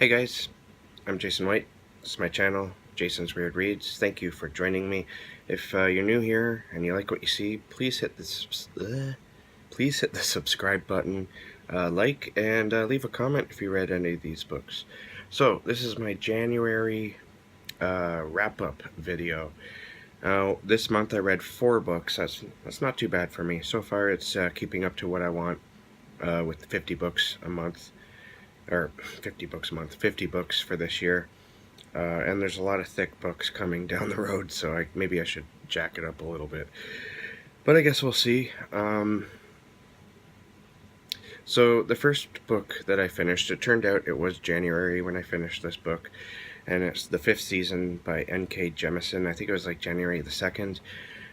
Hey guys, I'm Jason White. This is my channel, Jason's Weird Reads. Thank you for joining me. If you're new here and you like what you see, please hit the subscribe button, like, and leave a comment if you read any of these books. So this is my January wrap-up video. This month I read 4 books. That's not too bad for me. So far it's keeping up to what I want with 50 books a month. Or 50 books a month, 50 books for this year. And there's a lot of thick books coming down the road, so maybe I should jack it up a little bit. But I guess we'll see. So the first book that I finished, it turned out it was January when I finished this book, and it's the 5th season by N.K. Jemisin. I think it was like January the 2nd.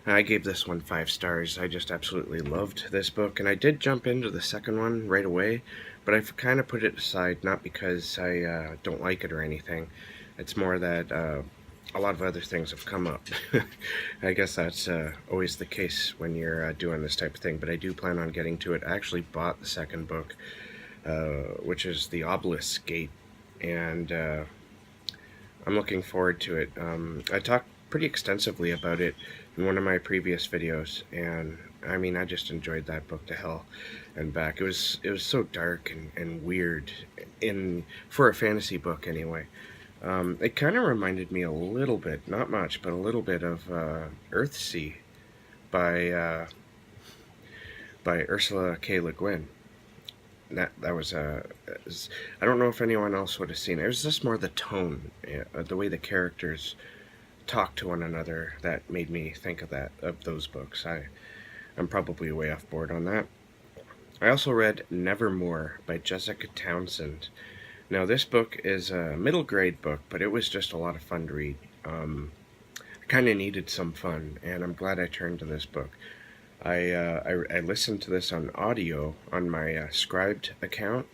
And I gave this one 5 stars. I just absolutely loved this book, and I did jump into the second one right away, but I've kind of put it aside, not because I don't like it or anything. It's more that a lot of other things have come up. I guess that's always the case when you're doing this type of thing, but I do plan on getting to it. I actually bought the second book, which is The Obelisk Gate, and I'm looking forward to it. I talked pretty extensively about it in one of my previous videos, and I mean, I just enjoyed that book to hell and back. It was so dark and weird for a fantasy book anyway. It kind of reminded me a little bit, not much, but a little bit of Earthsea by Ursula K. Le Guin. That was I don't know if anyone else would have seen it. It was just more the tone, the way the characters talk to one another, that made me think of those books. I'm probably way off board on that. I also read Nevermoor by Jessica Townsend. Now this book is a middle grade book, but it was just a lot of fun to read. I kind of needed some fun, and I'm glad I turned to this book. I listened to this on audio on my Scribed account,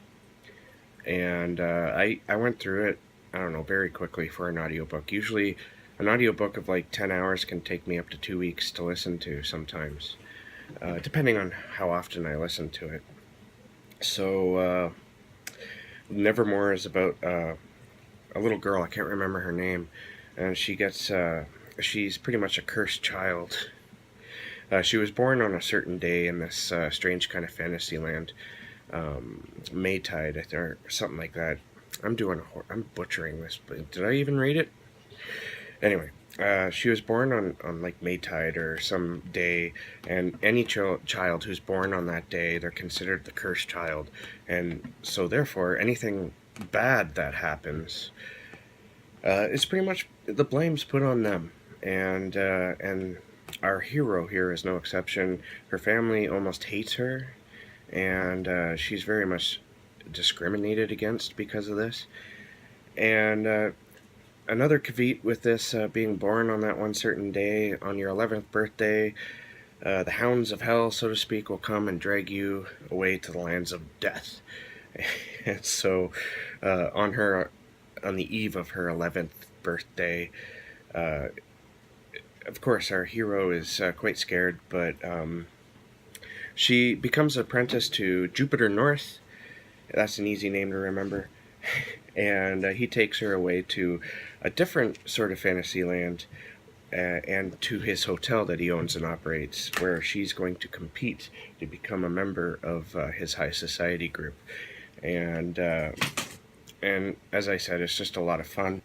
and I went through it, I don't know, very quickly for an audiobook. Usually an audiobook of like 10 hours can take me up to 2 weeks to listen to sometimes, depending on how often I listen to it. So Nevermore is about a little girl, I can't remember her name, and she's pretty much a cursed child. She was born on a certain day in this strange kind of fantasy land, Maytide, or something like that. I'm butchering this, but did I even read it? Anyway, she was born on like Maytide or some day, and any child who's born on that day, they're considered the cursed child, and so therefore anything bad that happens, it's pretty much the blame's put on them, and our hero here is no exception. Her family almost hates her, and she's very much discriminated against because of this, and another caveat with this being born on that one certain day, on your 11th birthday, the hounds of hell, so to speak, will come and drag you away to the lands of death. And so, on the eve of her 11th birthday, of course, our hero is quite scared, but she becomes apprenticed to Jupiter North. That's an easy name to remember. And he takes her away to a different sort of fantasy land, and to his hotel that he owns and operates, where she's going to compete to become a member of his high society group. And as I said, it's just a lot of fun.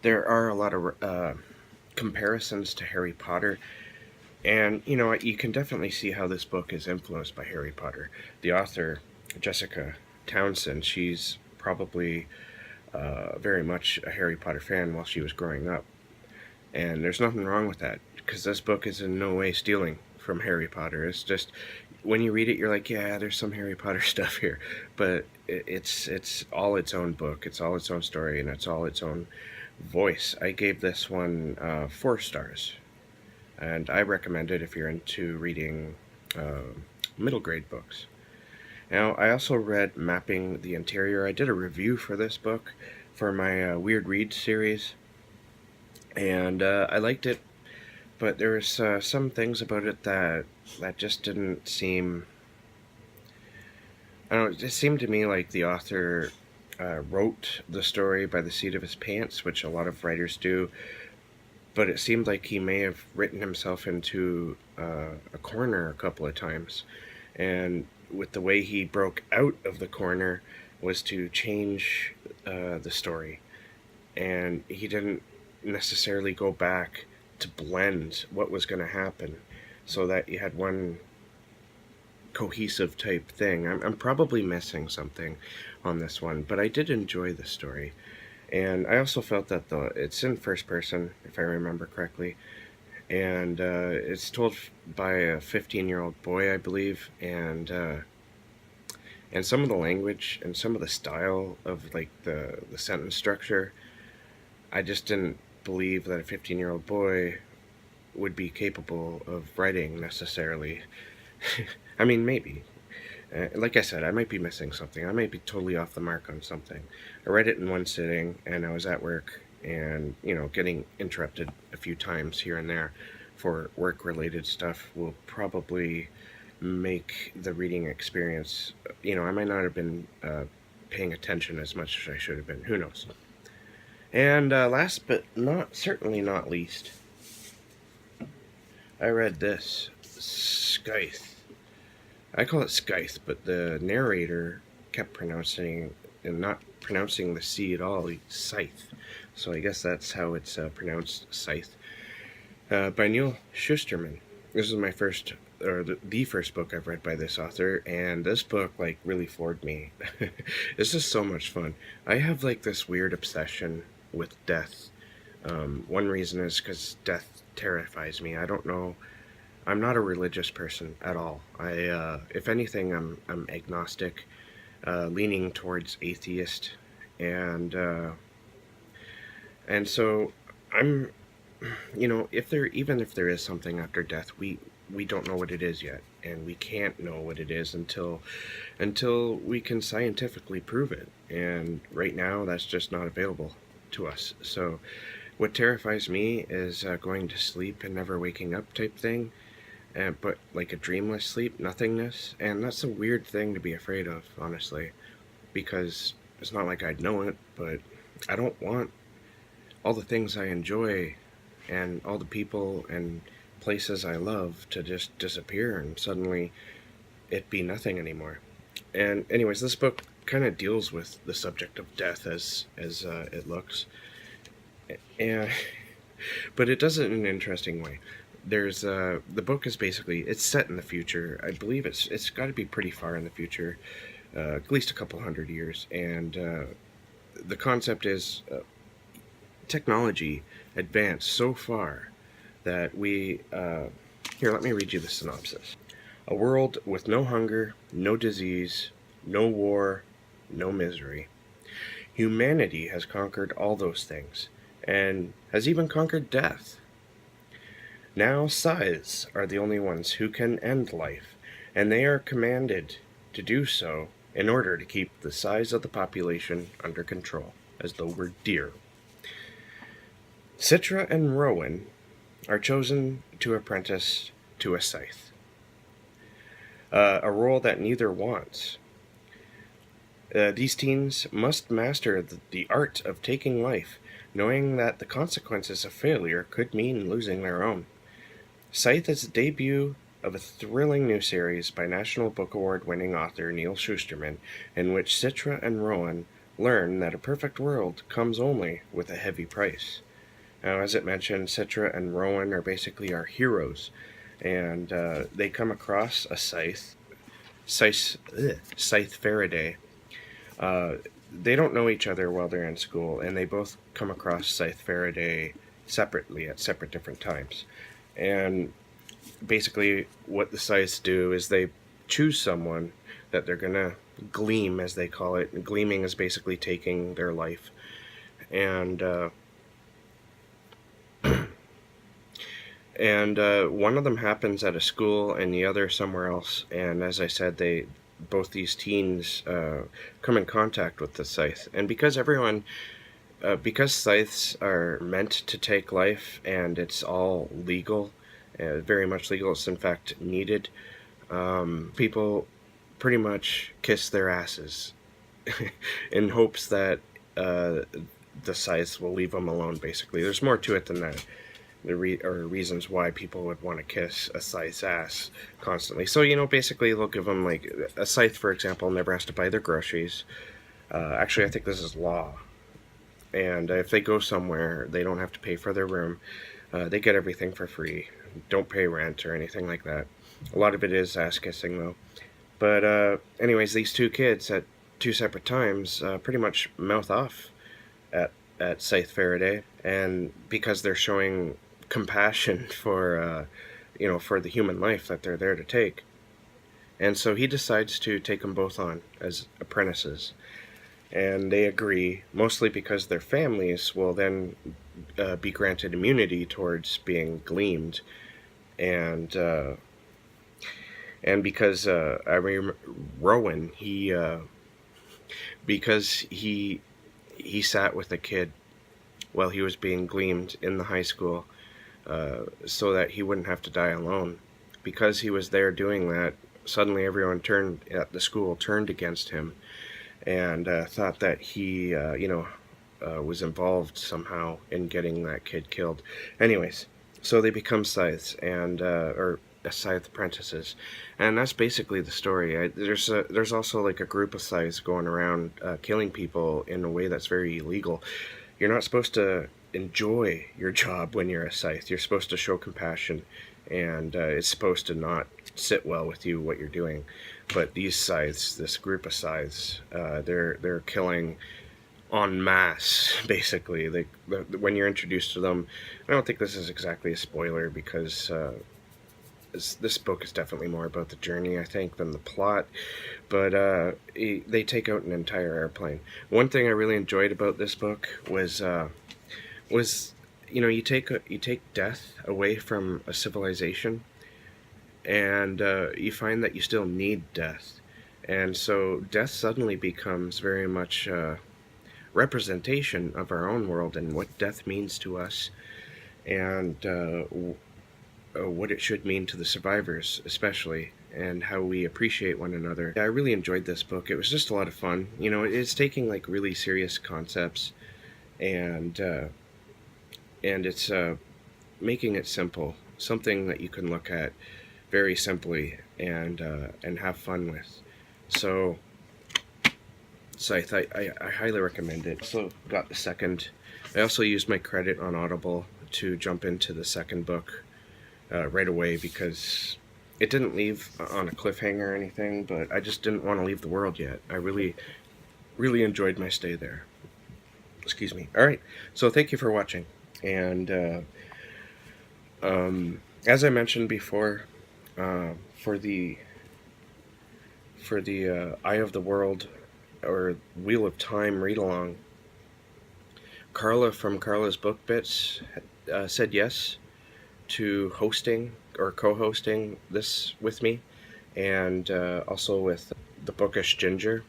There are a lot of comparisons to Harry Potter, and you know, you can definitely see how this book is influenced by Harry Potter. The author, Jessica Townsend, she's probably very much a Harry Potter fan while she was growing up. And there's nothing wrong with that, because this book is in no way stealing from Harry Potter. It's just, when you read it, you're like, yeah, there's some Harry Potter stuff here. But it's all its own book, it's all its own story, and it's all its own voice. I gave this one 4 stars. And I recommend it if you're into reading middle grade books. Now, I also read Mapping the Interior. I did a review for this book for my Weird Reads series, and I liked it, but there was some things about it that just didn't seem... I don't know, it just seemed to me like the author wrote the story by the seat of his pants, which a lot of writers do, but it seemed like he may have written himself into a corner a couple of times. And with the way he broke out of the corner was to change the story. And he didn't necessarily go back to blend what was going to happen so that you had one cohesive type thing. I'm probably missing something on this one, but I did enjoy the story. And I also felt that it's in first person, if I remember correctly, and it's told by a 15-year-old boy, I believe, and some of the language and some of the style of like the sentence structure, I just didn't believe that a 15-year-old boy would be capable of writing necessarily. I mean, maybe. Like I said, I might be missing something. I might be totally off the mark on something. I read it in one sitting, and I was at work, and, getting interrupted a few times here and there for work-related stuff will probably make the reading experience, I might not have been paying attention as much as I should have been. Who knows? And last but certainly not least, I read this, Scythe. I call it Scythe, but the narrator kept pronouncing and not pronouncing the C at all, Scythe. So I guess that's how it's pronounced, Scythe. By Neal Shusterman. This is my first, or the first book I've read by this author, and this book really floored me. This is so much fun. I have this weird obsession with death. One reason is because death terrifies me. I don't know. I'm not a religious person at all. If anything, I'm agnostic, leaning towards atheist, and so I'm, if there is something after death, we don't know what it is yet, and we can't know what it is until we can scientifically prove it. And right now, that's just not available to us. So, what terrifies me is going to sleep and never waking up type thing. But like a dreamless sleep, nothingness, and that's a weird thing to be afraid of, honestly, because it's not like I'd know it, but I don't want all the things I enjoy and all the people and places I love to just disappear and suddenly it be nothing anymore. And anyways, this book kind of deals with the subject of death as it looks, and but it does it in an interesting way. There's the book is basically, it's set in the future. I believe it's got to be pretty far in the future, at least a couple hundred years. And the concept is technology advanced so far that we here, let me read you the synopsis. A world with no hunger, no disease, no war, no misery. Humanity has conquered all those things, and has even conquered death. Now scythes are the only ones who can end life, and they are commanded to do so in order to keep the size of the population under control, as though we're deer. Citra and Rowan are chosen to apprentice to a scythe, a role that neither wants. These teens must master the art of taking life, knowing that the consequences of failure could mean losing their own. Scythe is the debut of a thrilling new series by National Book Award-winning author Neal Shusterman, in which Citra and Rowan learn that a perfect world comes only with a heavy price. Now, as it mentioned, Citra and Rowan are basically our heroes, and they come across a Scythe Faraday. They don't know each other while they're in school, and they both come across Scythe Faraday separately at separate different times. And basically what the Scythes do is they choose someone that they're going to gleam, as they call it. Gleaming is basically taking their life. And one of them happens at a school and the other somewhere else. And as I said, both these teens come in contact with the Scythe. And because because scythes are meant to take life, and it's all legal, very much legal, it's in fact needed, people pretty much kiss their asses in hopes that the Scythe will leave him alone, basically. There's more to it than that. Reasons why people would want to kiss a Scythe's ass constantly. So, you know, basically they'll give them, like, a Scythe, for example, never has to buy their groceries. Actually, I think this is law. And if they go somewhere, they don't have to pay for their room. They get everything for free. Don't pay rent or anything like that. A lot of it is ass-kissing, though. But anyways, these two kids at two separate times pretty much mouth off at Scythe Faraday, and because they're showing compassion for you know, for the human life that they're there to take. And so he decides to take them both on as apprentices. And they agree, mostly because their families will then be granted immunity towards being gleamed. And because I mean, Rowan, because he sat with a kid while he was being gleamed in the high school, so that he wouldn't have to die alone. Because he was there doing that, suddenly everyone at the school turned against him, and thought that he, you know, was involved somehow in getting that kid killed. Anyways, so they become Scythes, and or Scythe apprentices, and that's basically the story. There's also like a group of Scythes going around killing people in a way that's very illegal. You're not supposed to enjoy your job when you're a Scythe. You're supposed to show compassion, and it's supposed to not sit well with you what you're doing. But these Scythes, this group of Scythes, they're killing en masse, basically. When you're introduced to them, I don't think this is exactly a spoiler, because this book is definitely more about the journey, I think, than the plot. But they take out an entire airplane. One thing I really enjoyed about this book was you know, you take death away from a civilization, and you find that you still need death. And so death suddenly becomes very much representation of our own world and what death means to us, and what it should mean to the survivors, especially, and how we appreciate one another. I really enjoyed this book. It was just a lot of fun. You know, it's taking like really serious concepts, and it's making it simple, something that you can look at very simply and have fun with. So, Scythe, I highly recommend it. So, got the second. I also used my credit on Audible to jump into the second book right away, because it didn't leave on a cliffhanger or anything, but I just didn't want to leave the world yet. I really, really enjoyed my stay there. Excuse me. Alright, so thank you for watching. And as I mentioned before, for the Eye of the World or Wheel of Time read-along, Carla from Carla's Book Bits said yes to hosting or co-hosting this with me, and also with the Bookish Ginger.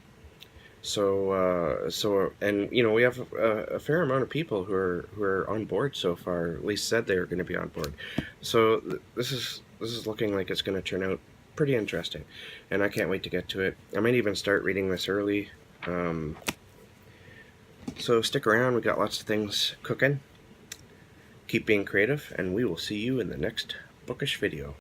So and you know, we have a fair amount of people who are on board so far. At least said they were going to be on board. So this is looking like it's going to turn out pretty interesting, and I can't wait to get to it. I might even start reading this early. So stick around. We got lots of things cooking. Keep being creative, and we will see you in the next bookish video.